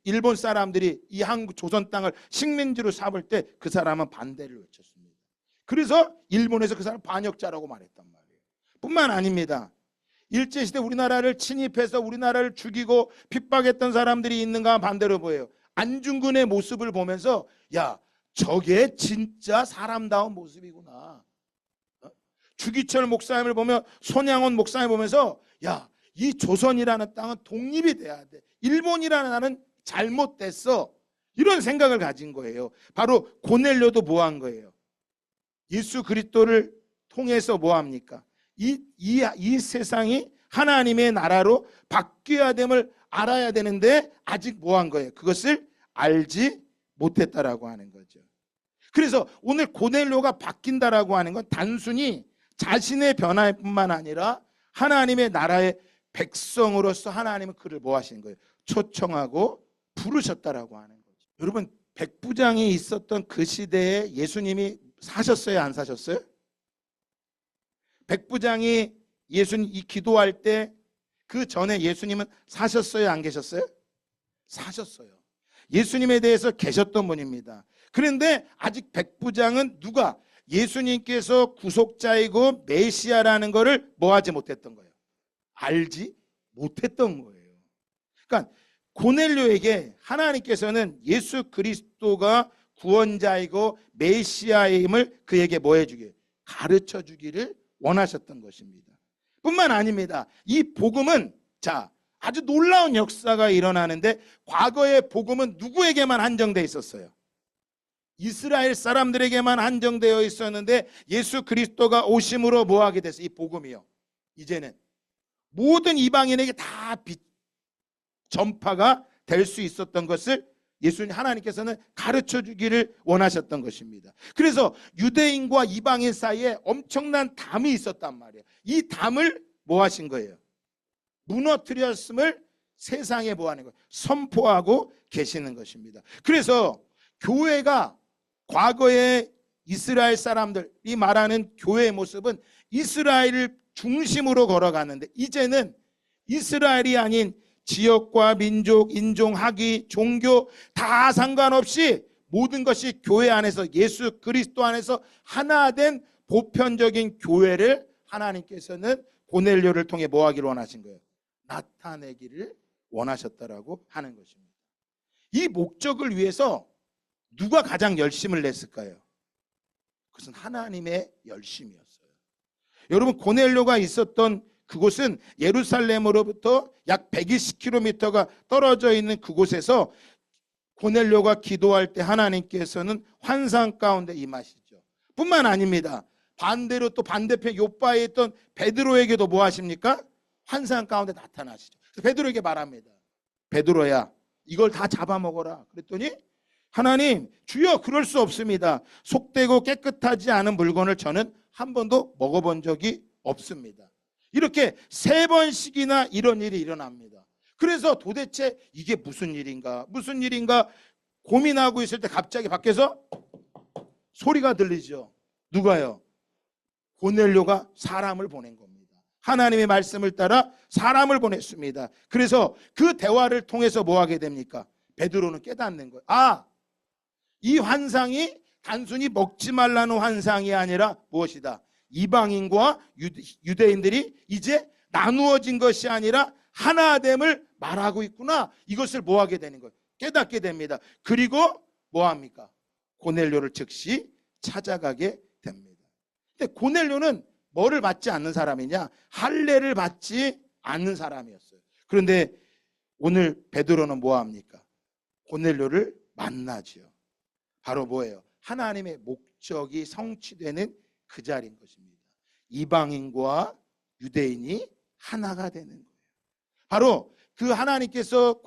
일본 사람들이 이 한국 조선 땅을 식민지로 삼을 때 그 사람은 반대를 외쳤습니다. 그래서 일본에서 그 사람 반역자라고 말했단 말이에요. 뿐만 아닙니다. 일제시대 우리나라를 침입해서 우리나라를 죽이고 핍박했던 사람들이 있는가 반대로 보여요. 안중근의 모습을 보면서 야, 저게 진짜 사람다운 모습이구나. 주기철 목사님을 보며 손양원 목사님을 보면서 야, 이 조선이라는 땅은 독립이 돼야 돼. 일본이라는 나라는 잘못됐어. 이런 생각을 가진 거예요. 바로 고넬료도 뭐 한 거예요? 예수 그리스도를 통해서 뭐 합니까? 이 세상이 하나님의 나라로 바뀌어야 됨을 알아야 되는데 아직 뭐 한 거예요? 그것을 알지 못했다라고 하는 거죠. 그래서 오늘 고넬료가 바뀐다라고 하는 건 단순히 자신의 변화뿐만 아니라 하나님의 나라의 백성으로서 하나님은 그를 뭐 하신 거예요? 초청하고 부르셨다라고 하는 거죠. 여러분, 백부장이 있었던 그 시대에 예수님이 사셨어요, 안 사셨어요? 백부장이 예수님 기도할 때 그 전에 예수님은 사셨어요, 안 계셨어요? 사셨어요. 예수님에 대해서 계셨던 분입니다. 그런데 아직 백부장은 누가 예수님께서 구속자이고 메시아라는 것을 뭐 하지 못했던 거예요? 알지 못했던 거예요. 그러니까 고넬료에게 하나님께서는 예수 그리스도가 구원자이고 메시아임을 그에게 뭐 해주기를? 가르쳐 주기를 원하셨던 것입니다. 뿐만 아닙니다. 이 복음은 아주 놀라운 역사가 일어나는데 과거의 복음은 누구에게만 한정되어 있었어요? 이스라엘 사람들에게만 한정되어 있었는데 예수 그리스도가 오심으로 뭐 하게 됐어요? 이 복음이요. 이제는 모든 이방인에게 다 전파가 될 수 있었던 것을 예수님 하나님께서는 가르쳐 주기를 원하셨던 것입니다. 그래서 유대인과 이방인 사이에 엄청난 담이 있었단 말이에요. 이 담을 뭐 하신 거예요? 무너뜨렸음을 세상에 뭐 하는 거예요? 선포하고 계시는 것입니다. 그래서 교회가 과거에 이스라엘 사람들이 말하는 교회의 모습은 이스라엘을 중심으로 걸어가는데 이제는 이스라엘이 아닌 지역과 민족, 인종, 학위, 종교 다 상관없이 모든 것이 교회 안에서 예수 그리스도 안에서 하나 된 보편적인 교회를 하나님께서는 고넬료를 통해 뭐 하기를 원하신 거예요? 나타내기를 원하셨다라고 하는 것입니다. 이 목적을 위해서 누가 가장 열심을 냈을까요? 그것은 하나님의 열심이었어요. 여러분, 고넬료가 있었던 그곳은 예루살렘으로부터 약 120km가 떨어져 있는 그곳에서 고넬료가 기도할 때 하나님께서는 환상 가운데 임하시죠. 뿐만 아닙니다. 반대로 또 반대편 요바에 있던 베드로에게도 뭐 하십니까? 환상 가운데 나타나시죠. 그래서 베드로에게 말합니다. 베드로야, 이걸 다 잡아먹어라. 그랬더니 하나님, 주여, 그럴 수 없습니다. 속되고 깨끗하지 않은 물건을 저는 한 번도 먹어본 적이 없습니다. 이렇게 3번씩이나 이런 일이 일어납니다. 그래서 도대체 이게 무슨 일인가 고민하고 있을 때 갑자기 밖에서 소리가 들리죠. 누가요? 고넬료가 사람을 보낸 겁니다. 하나님의 말씀을 따라 사람을 보냈습니다. 그래서 그 대화를 통해서 뭐 하게 됩니까? 베드로는 깨닫는 거예요. 이 환상이 단순히 먹지 말라는 환상이 아니라 무엇이다? 이방인과 유대인들이 이제 나누어진 것이 아니라 하나됨을 말하고 있구나. 이것을 뭐 하게 되는 거예요? 깨닫게 됩니다. 그리고 뭐 합니까? 고넬료를 즉시 찾아가게 됩니다. 근데 고넬료는 뭐를 받지 않는 사람이냐? 할례를 받지 않는 사람이었어요. 그런데 오늘 베드로는 뭐 합니까? 고넬료를 만나지요. 바로 뭐예요? 하나님의 목적이 성취되는 그 자리인 것입니다. 이방인과 유대인이 하나가 되는 거예요. 바로 그 하나님께서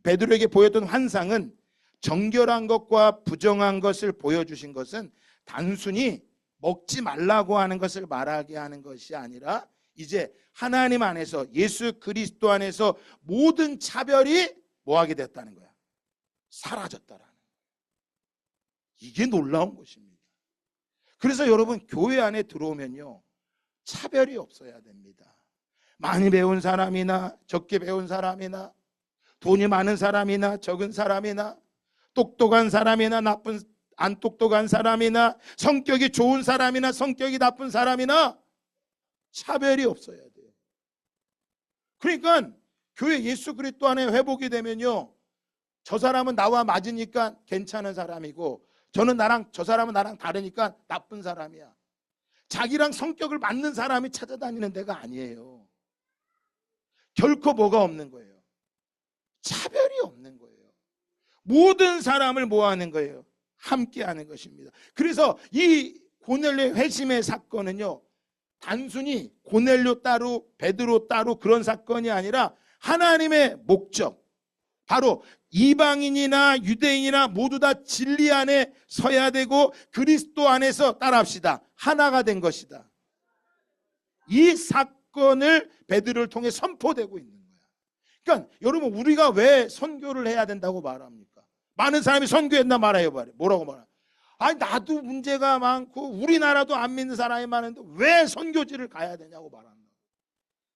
베드로에게 보였던 환상은 정결한 것과 부정한 것을 보여주신 것은 단순히 먹지 말라고 하는 것을 말하게 하는 것이 아니라 이제 하나님 안에서, 예수 그리스도 안에서 모든 차별이 뭐하게 됐다는 거야? 사라졌다라는 거야. 이게 놀라운 것입니다. 그래서 여러분, 교회 안에 들어오면요, 차별이 없어야 됩니다. 많이 배운 사람이나 적게 배운 사람이나 돈이 많은 사람이나 적은 사람이나 똑똑한 사람이나 안 똑똑한 사람이나 성격이 좋은 사람이나 성격이 나쁜 사람이나 차별이 없어야 돼요. 그러니까 교회 예수 그리스도 안에 회복이 되면요, 저 사람은 나와 맞으니까 괜찮은 사람이고 저 사람은 나랑 다르니까 나쁜 사람이야. 자기랑 성격을 맞는 사람이 찾아다니는 데가 아니에요. 결코 뭐가 없는 거예요? 차별이 없는 거예요. 모든 사람을 모아하는 거예요. 함께하는 것입니다. 그래서 이 고넬료 회심의 사건은요, 단순히 고넬료 따로 베드로 따로 그런 사건이 아니라 하나님의 목적, 바로 이방인이나 유대인이나 모두 다 진리 안에 서야 되고 그리스도 안에서, 따라합시다, 하나가 된 것이다. 이 사건을 베드로를 통해 선포되고 있는 거야. 그러니까 여러분, 우리가 왜 선교를 해야 된다고 말합니까? 많은 사람이 선교했나 말아요. 뭐라고 말해요? 아니, 나도 문제가 많고 우리나라도 안 믿는 사람이 많은데 왜 선교지를 가야 되냐고 말한다.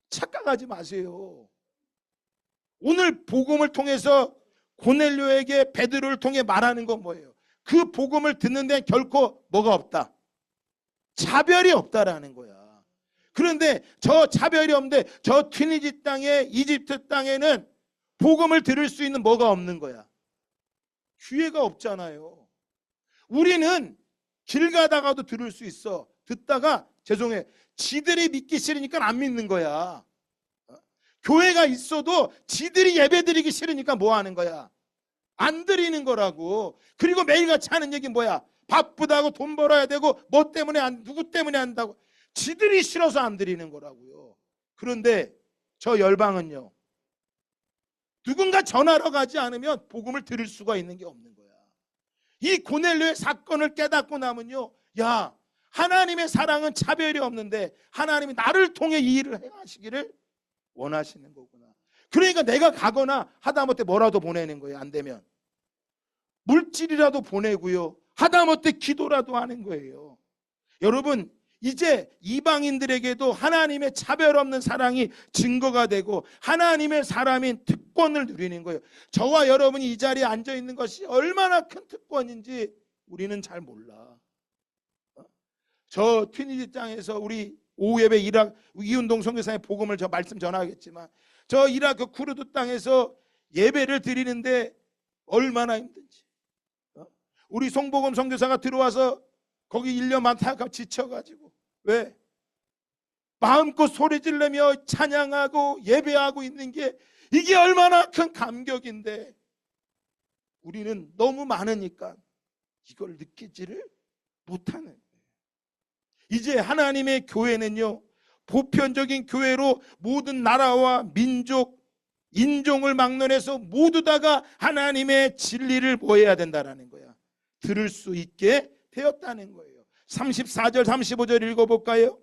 착각하지 마세요. 오늘 복음을 통해서 고넬료에게 베드로를 통해 말하는 건 뭐예요? 그 복음을 듣는 데는 결코 뭐가 없다? 차별이 없다라는 거야. 그런데 저 차별이 없는데 저 튀니지 땅에, 이집트 땅에는 복음을 들을 수 있는 뭐가 없는 거야? 기회가 없잖아요. 우리는 길 가다가도 들을 수 있어. 듣다가 죄송해, 지들이 믿기 싫으니까 안 믿는 거야. 교회가 있어도 지들이 예배드리기 싫으니까 뭐 하는 거야? 안 드리는 거라고. 그리고 매일같이 하는 얘기 뭐야? 바쁘다고, 돈 벌어야 되고, 뭐 때문에 누구 때문에 한다고. 지들이 싫어서 안 드리는 거라고요. 그런데 저 열방은요, 누군가 전하러 가지 않으면 복음을 들을 수가 있는 게 없는 거야. 이 고넬료의 사건을 깨닫고 나면요, 야, 하나님의 사랑은 차별이 없는데 하나님이 나를 통해 이 일을 행하시기를 원하시는 거구나. 그러니까 내가 가거나 하다못해 뭐라도 보내는 거예요. 안 되면 물질이라도 보내고요, 하다못해 기도라도 하는 거예요. 여러분, 이제 이방인들에게도 하나님의 차별 없는 사랑이 증거가 되고 하나님의 사람인 특권을 누리는 거예요. 저와 여러분이 이 자리에 앉아 있는 것이 얼마나 큰 특권인지 우리는 잘 몰라. 저 튀니지 땅에서 우리 오후 예배 이운동 선교사의 복음을 저 말씀 전하겠지만, 저 이라크 그 쿠르드 땅에서 예배를 드리는데 얼마나 힘든지. 우리 송복음 선교사가 들어와서 거기 1년 많다가 지쳐가지고, 왜? 마음껏 소리 지르며 찬양하고 예배하고 있는 게 이게 얼마나 큰 감격인데 우리는 너무 많으니까 이걸 느끼지를 못하는 거예요. 이제 하나님의 교회는요, 보편적인 교회로 모든 나라와 민족, 인종을 막론해서 모두 다가 하나님의 진리를 보여야 된다는 거야. 들을 수 있게 되었다는 거예요. 34절 35절 읽어볼까요?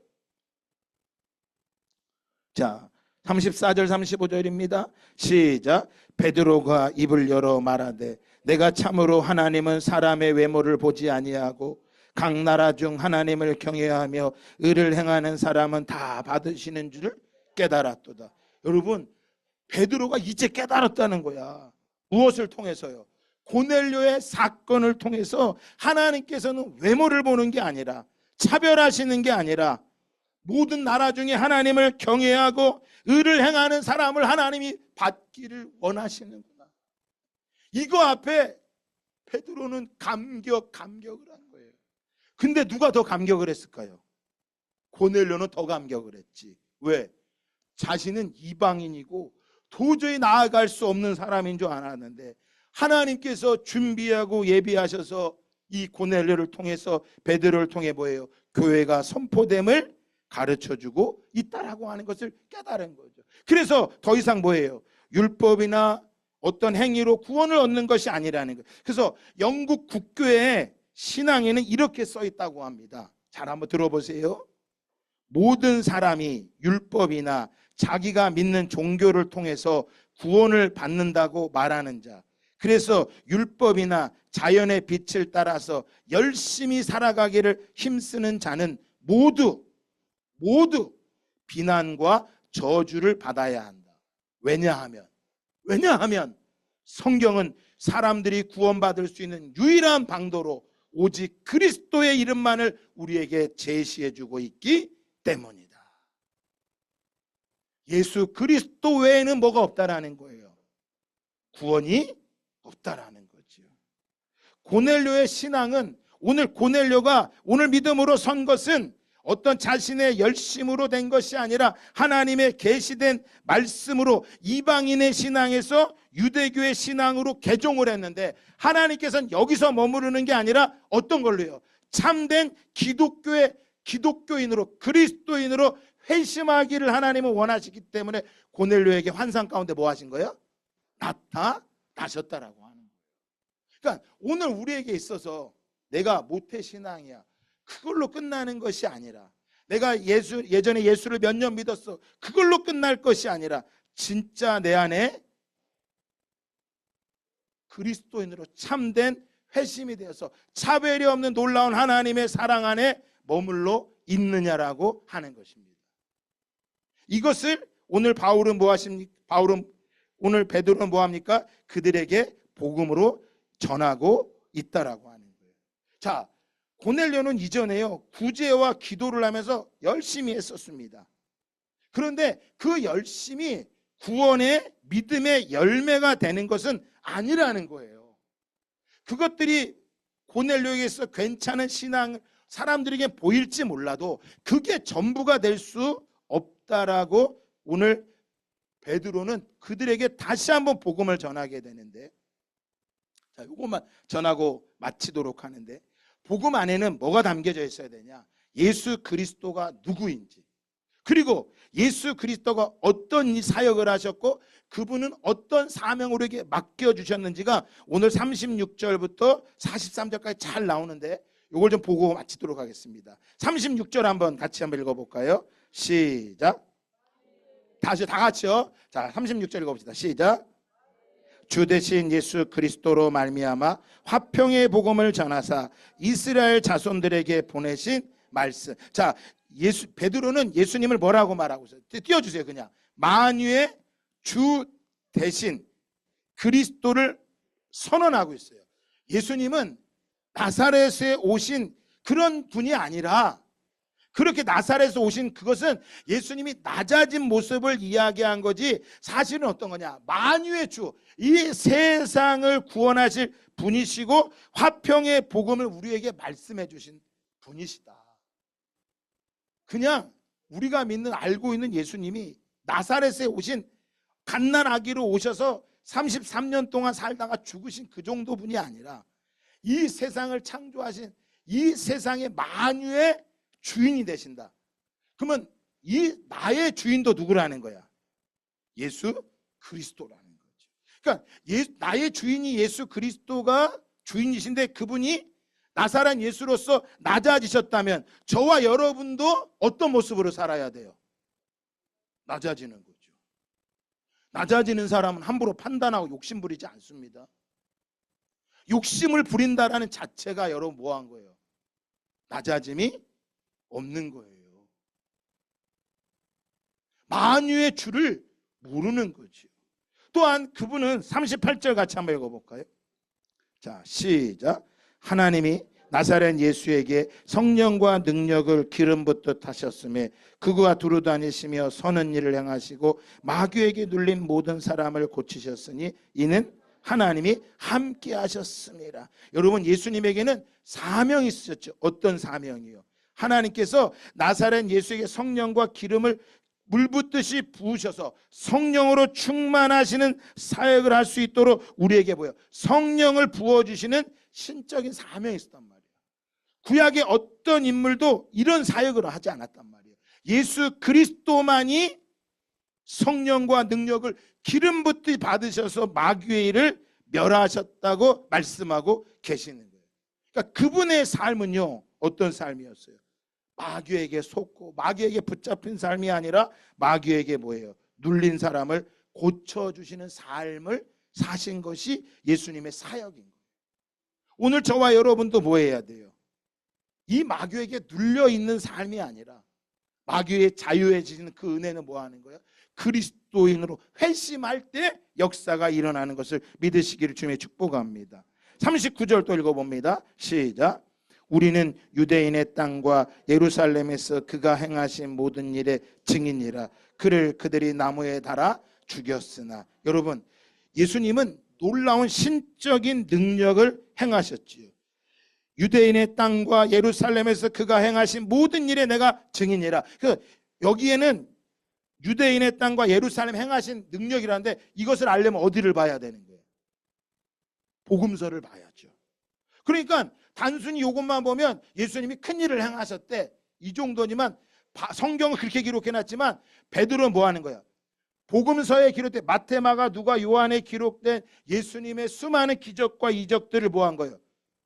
자, 34절 35절입니다. 시작. 베드로가 입을 열어 말하되 내가 참으로 하나님은 사람의 외모를 보지 아니하고 각 나라 중 하나님을 경외하며 의를 행하는 사람은 다 받으시는 줄을 깨달았도다. 여러분, 베드로가 이제 깨달았다는 거야. 무엇을 통해서요? 고넬료의 사건을 통해서 하나님께서는 외모를 보는 게 아니라, 차별하시는 게 아니라 모든 나라 중에 하나님을 경외하고 의를 행하는 사람을 하나님이 받기를 원하시는구나. 이거 앞에 베드로는 감격을 한 거예요. 근데 누가 더 감격을 했을까요? 고넬료는 더 감격을 했지. 왜? 자신은 이방인이고 도저히 나아갈 수 없는 사람인 줄 알았는데 하나님께서 준비하고 예비하셔서 이 고넬료를 통해서, 베드로를 통해 뭐예요? 교회가 선포됨을 가르쳐주고 있다라고 하는 것을 깨달은 거죠. 그래서 더 이상 뭐예요? 율법이나 어떤 행위로 구원을 얻는 것이 아니라는 거예요. 그래서 영국 국교의 신앙에는 이렇게 써 있다고 합니다. 잘 한번 들어보세요. 모든 사람이 율법이나 자기가 믿는 종교를 통해서 구원을 받는다고 말하는 자, 그래서 율법이나 자연의 빛을 따라서 열심히 살아가기를 힘쓰는 자는 모두 비난과 저주를 받아야 한다. 왜냐하면 성경은 사람들이 구원받을 수 있는 유일한 방도로 오직 그리스도의 이름만을 우리에게 제시해 주고 있기 때문이다. 예수 그리스도 외에는 뭐가 없다라는 거예요. 구원이 없다라는 거죠. 고넬료의 신앙은, 오늘 고넬료가 오늘 믿음으로 선 것은 어떤 자신의 열심으로 된 것이 아니라 하나님의 계시된 말씀으로 이방인의 신앙에서 유대교의 신앙으로 개종을 했는데, 하나님께서는 여기서 머무르는 게 아니라 어떤 걸로요? 참된 기독교인으로, 그리스도인으로 회심하기를 하나님은 원하시기 때문에 고넬료에게 환상 가운데 뭐 하신 거예요? 나타나셨다라고 하는 거예요. 그러니까 오늘 우리에게 있어서 내가 모태신앙이야, 그걸로 끝나는 것이 아니라, 내가 예전에 예수를 몇 년 믿었어, 그걸로 끝날 것이 아니라 진짜 내 안에 그리스도인으로 참된 회심이 되어서 차별이 없는 놀라운 하나님의 사랑 안에 머물러 있느냐라고 하는 것입니다. 이것을 오늘 바울은 뭐 하십니까? 오늘 베드로는 뭐 합니까? 그들에게 복음으로 전하고 있다라고 하는 거예요. 자, 고넬료는 이전에요, 구제와 기도를 하면서 열심히 했었습니다. 그런데 그 열심이 구원의 믿음의 열매가 되는 것은 아니라는 거예요. 그것들이 고넬료에게서 괜찮은 신앙, 사람들에게 보일지 몰라도 그게 전부가 될 수 없다라고 오늘 베드로는 그들에게 다시 한번 복음을 전하게 되는데, 자, 이것만 전하고 마치도록 하는데, 복음 안에는 뭐가 담겨져 있어야 되냐? 예수 그리스도가 누구인지, 그리고 예수 그리스도가 어떤 사역을 하셨고 그분은 어떤 사명을 우리에게 맡겨주셨는지가 오늘 36절부터 43절까지 잘 나오는데, 이걸 좀 보고 마치도록 하겠습니다. 36절 한번 같이 한번 읽어볼까요? 시작. 다시 다 같이요. 자, 36절 읽어봅시다. 시작. 주 대신 예수 그리스도로 말미암아 화평의 복음을 전하사 이스라엘 자손들에게 보내신 말씀. 자, 베드로는 예수님을 뭐라고 말하고 있어요? 띄워주세요. 그냥 만유의 주 대신 그리스도를 선언하고 있어요. 예수님은 나사렛에 오신 그런 분이 아니라, 그렇게 나사렛에서 오신 그것은 예수님이 낮아진 모습을 이야기한 거지, 사실은 어떤 거냐? 만유의 주, 이 세상을 구원하실 분이시고 화평의 복음을 우리에게 말씀해 주신 분이시다. 그냥 우리가 믿는, 알고 있는 예수님이 나사렛에 오신 갓난아기로 오셔서 33년 동안 살다가 죽으신 그 정도 분이 아니라 이 세상을 창조하신 이 세상의 만유의 주인이 되신다. 그러면 이 나의 주인도 누구라는 거야? 예수 그리스도라는 거죠. 그러니까 나의 주인이 예수 그리스도가 주인이신데, 그분이 나사렛 예수로서 낮아지셨다면 저와 여러분도 어떤 모습으로 살아야 돼요? 낮아지는 거죠. 낮아지는 사람은 함부로 판단하고 욕심 부리지 않습니다. 욕심을 부린다라는 자체가 여러분 뭐한 거예요? 낮아짐이 없는 거예요. 만유의 주를 모르는 거죠. 또한 그분은 38절 같이 한번 읽어볼까요? 자, 시작. 하나님이 나사렛 예수에게 성령과 능력을 기름 붓듯 하셨음에 그가 두루 다니시며 선한 일을 행하시고 마귀에게 눌린 모든 사람을 고치셨으니 이는 하나님이 함께 하셨습니다. 여러분, 예수님에게는 사명이 있으셨죠. 어떤 사명이요? 하나님께서 나사렛 예수에게 성령과 기름을 물 붓듯이 부으셔서 성령으로 충만하시는 사역을 할 수 있도록 우리에게 보여 성령을 부어주시는 신적인 사명이 있었단 말이에요. 구약의 어떤 인물도 이런 사역을 하지 않았단 말이에요. 예수 그리스도만이 성령과 능력을 기름 붓듯이 받으셔서 마귀의 일을 멸하셨다고 말씀하고 계시는 거예요. 그러니까 그분의 삶은요, 어떤 삶이었어요? 마귀에게 속고 마귀에게 붙잡힌 삶이 아니라 마귀에게 뭐예요? 눌린 사람을 고쳐주시는 삶을 사신 것이 예수님의 사역인 거예요. 오늘 저와 여러분도 뭐 해야 돼요? 이 마귀에게 눌려있는 삶이 아니라 마귀의 자유해지는 그 은혜는 뭐 하는 거예요? 그리스도인으로 회심할 때 역사가 일어나는 것을 믿으시기를 주님의 축복합니다. 39절 또 읽어봅니다. 시작. 우리는 유대인의 땅과 예루살렘에서 그가 행하신 모든 일의 증인이라. 그를 그들이 나무에 달아 죽였으나. 여러분, 예수님은 놀라운 신적인 능력을 행하셨지요. 유대인의 땅과 예루살렘에서 그가 행하신 모든 일에 내가 증인이라. 여기에는 유대인의 땅과 예루살렘 행하신 능력이라는데, 이것을 알려면 어디를 봐야 되는 거예요? 복음서를 봐야죠. 그러니까 단순히 이것만 보면 예수님이 큰 일을 행하셨대, 이 정도지만 성경은 그렇게 기록해놨지만 베드로는 뭐 하는 거야? 복음서에 기록된 마태, 마가, 누가, 요한에 기록된 예수님의 수많은 기적과 이적들을 뭐 한 거예요?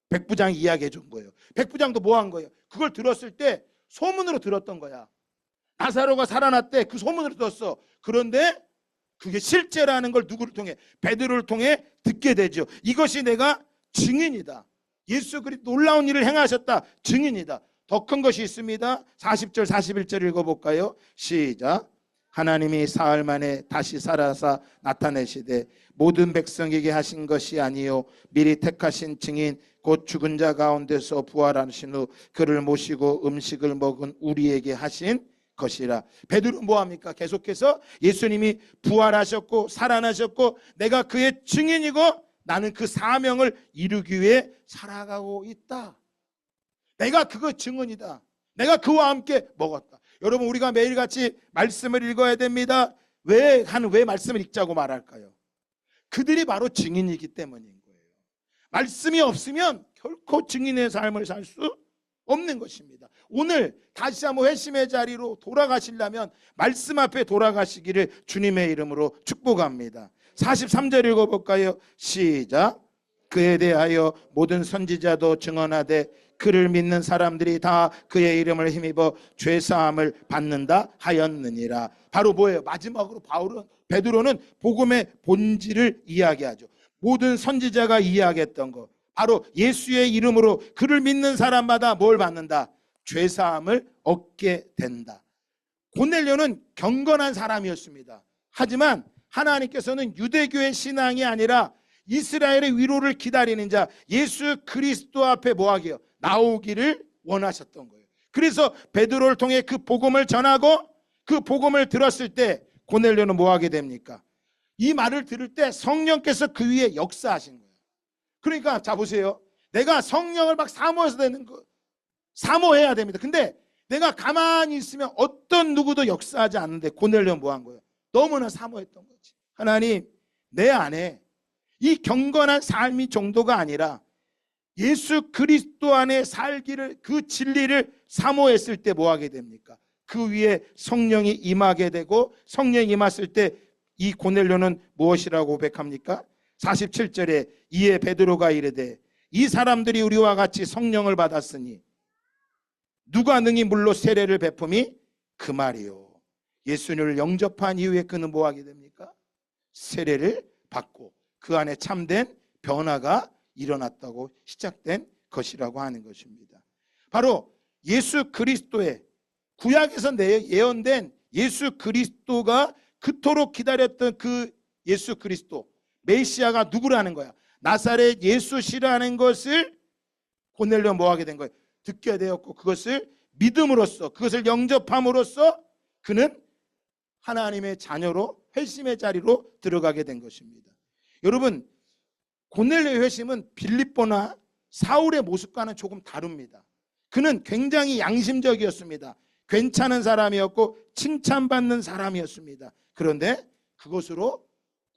백부장이 이야기해 준 거예요. 백부장도 뭐 한 거예요? 그걸 들었을 때 소문으로 들었던 거야. 나사로가 살아났대, 그 소문으로 들었어. 그런데 그게 실제라는 걸 누구를 통해? 베드로를 통해 듣게 되죠. 이것이 내가 증인이다. 예수 그리스도 놀라운 일을 행하셨다. 증인이다. 더 큰 것이 있습니다. 40절 41절 읽어볼까요? 시작. 하나님이 사흘 만에 다시 살아서 나타내시되 모든 백성에게 하신 것이 아니요 미리 택하신 증인 곧 죽은 자 가운데서 부활하신 후 그를 모시고 음식을 먹은 우리에게 하신 것이라. 베드로는 뭐합니까? 계속해서 예수님이 부활하셨고 살아나셨고 내가 그의 증인이고 나는 그 사명을 이루기 위해 살아가고 있다. 내가 그거 증언이다. 내가 그와 함께 먹었다. 여러분, 우리가 매일같이 말씀을 읽어야 됩니다. 왜 말씀을 읽자고 말할까요? 그들이 바로 증인이기 때문인 거예요. 말씀이 없으면 결코 증인의 삶을 살 수 없는 것입니다. 오늘 다시 한번 회심의 자리로 돌아가시려면 말씀 앞에 돌아가시기를 주님의 이름으로 축복합니다. 43절 읽어볼까요? 시작. 그에 대하여 모든 선지자도 증언하되 그를 믿는 사람들이 다 그의 이름을 힘입어 죄사함을 받는다 하였느니라. 바로 뭐예요? 마지막으로 베드로는 복음의 본질을 이야기하죠. 모든 선지자가 이야기했던 거, 바로 예수의 이름으로 그를 믿는 사람마다 뭘 받는다? 죄사함을 얻게 된다. 고넬료는 경건한 사람이었습니다. 하지만 하나님께서는 유대교의 신앙이 아니라 이스라엘의 위로를 기다리는 자 예수 그리스도 앞에 뭐하게요? 나오기를 원하셨던 거예요. 그래서 베드로를 통해 그 복음을 전하고 그 복음을 들었을 때 고넬료는 뭐하게 됩니까? 이 말을 들을 때 성령께서 그 위에 역사하신 거예요. 그러니까 자 보세요. 내가 성령을 막 사모해서 되는 거 사모해야 됩니다. 근데 내가 가만히 있으면 어떤 누구도 역사하지 않는데 고넬료는 뭐한 거예요? 너무나 사모했던 거지. 하나님, 내 안에 이 경건한 삶이 정도가 아니라 예수 그리스도 안에 살기를, 그 진리를 사모했을 때 뭐하게 됩니까? 그 위에 성령이 임하게 되고, 성령이 임했을 때 이 고넬료는 무엇이라고 고백합니까? 47절에 이에 베드로가 이르되 이 사람들이 우리와 같이 성령을 받았으니 누가 능히 물로 세례를 베품이 그 말이요. 예수님을 영접한 이후에 그는 뭐하게 됩니까? 세례를 받고 그 안에 참된 변화가 일어났다고 시작된 것이라고 하는 것입니다. 바로 예수 그리스도의 구약에서 예언된 예수 그리스도가 그토록 기다렸던 그 예수 그리스도 메시아가 누구라는 거야? 나사렛 예수시라는 것을 고넬료는 뭐하게 된 거예요? 듣게 되었고 그것을 믿음으로써, 그것을 영접함으로써 그는 하나님의 자녀로 회심의 자리로 들어가게 된 것입니다. 여러분, 고넬료의 회심은 빌립보나 사울의 모습과는 조금 다릅니다. 그는 굉장히 양심적이었습니다. 괜찮은 사람이었고 칭찬받는 사람이었습니다. 그런데 그것으로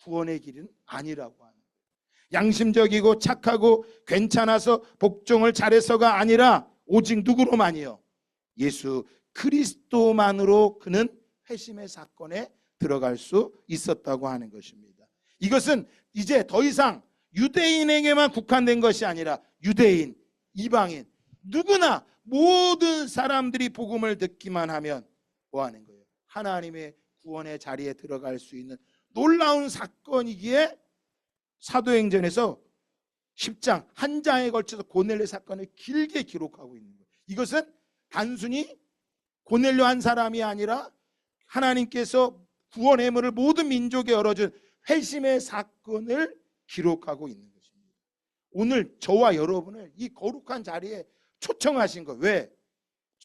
구원의 길은 아니라고 하는 거예요. 양심적이고 착하고 괜찮아서 복종을 잘해서가 아니라 오직 누구로만이요? 예수 그리스도만으로 그는 회심의 사건에 들어갈 수 있었다고 하는 것입니다. 이것은 이제 더 이상 유대인에게만 국한된 것이 아니라 유대인, 이방인, 누구나 모든 사람들이 복음을 듣기만 하면 뭐 하는 거예요? 하나님의 구원의 자리에 들어갈 수 있는 놀라운 사건이기에 사도행전에서 10장 한 장에 걸쳐서 고넬료 사건을 길게 기록하고 있는 거예요. 이것은 단순히 고넬료 한 사람이 아니라 하나님께서 구원의 문을 모든 민족에 열어준 회심의 사건을 기록하고 있는 것입니다. 오늘 저와 여러분을 이 거룩한 자리에 초청하신 거. 왜?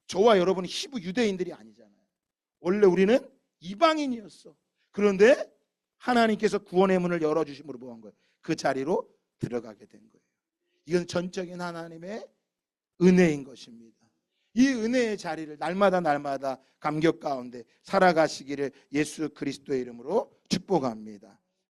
저와 여러분은 히브 유대인들이 아니잖아요. 원래 우리는 이방인이었어. 그런데 하나님께서 구원의 문을 열어주심으로 뭐한 거예요? 그 자리로 들어가게 된 거예요. 이건 전적인 하나님의 은혜인 것입니다. 이 은혜의 자리를 날마다 감격 가운데 살아가시기를 예수 그리스도의 이름으로 축복합니다.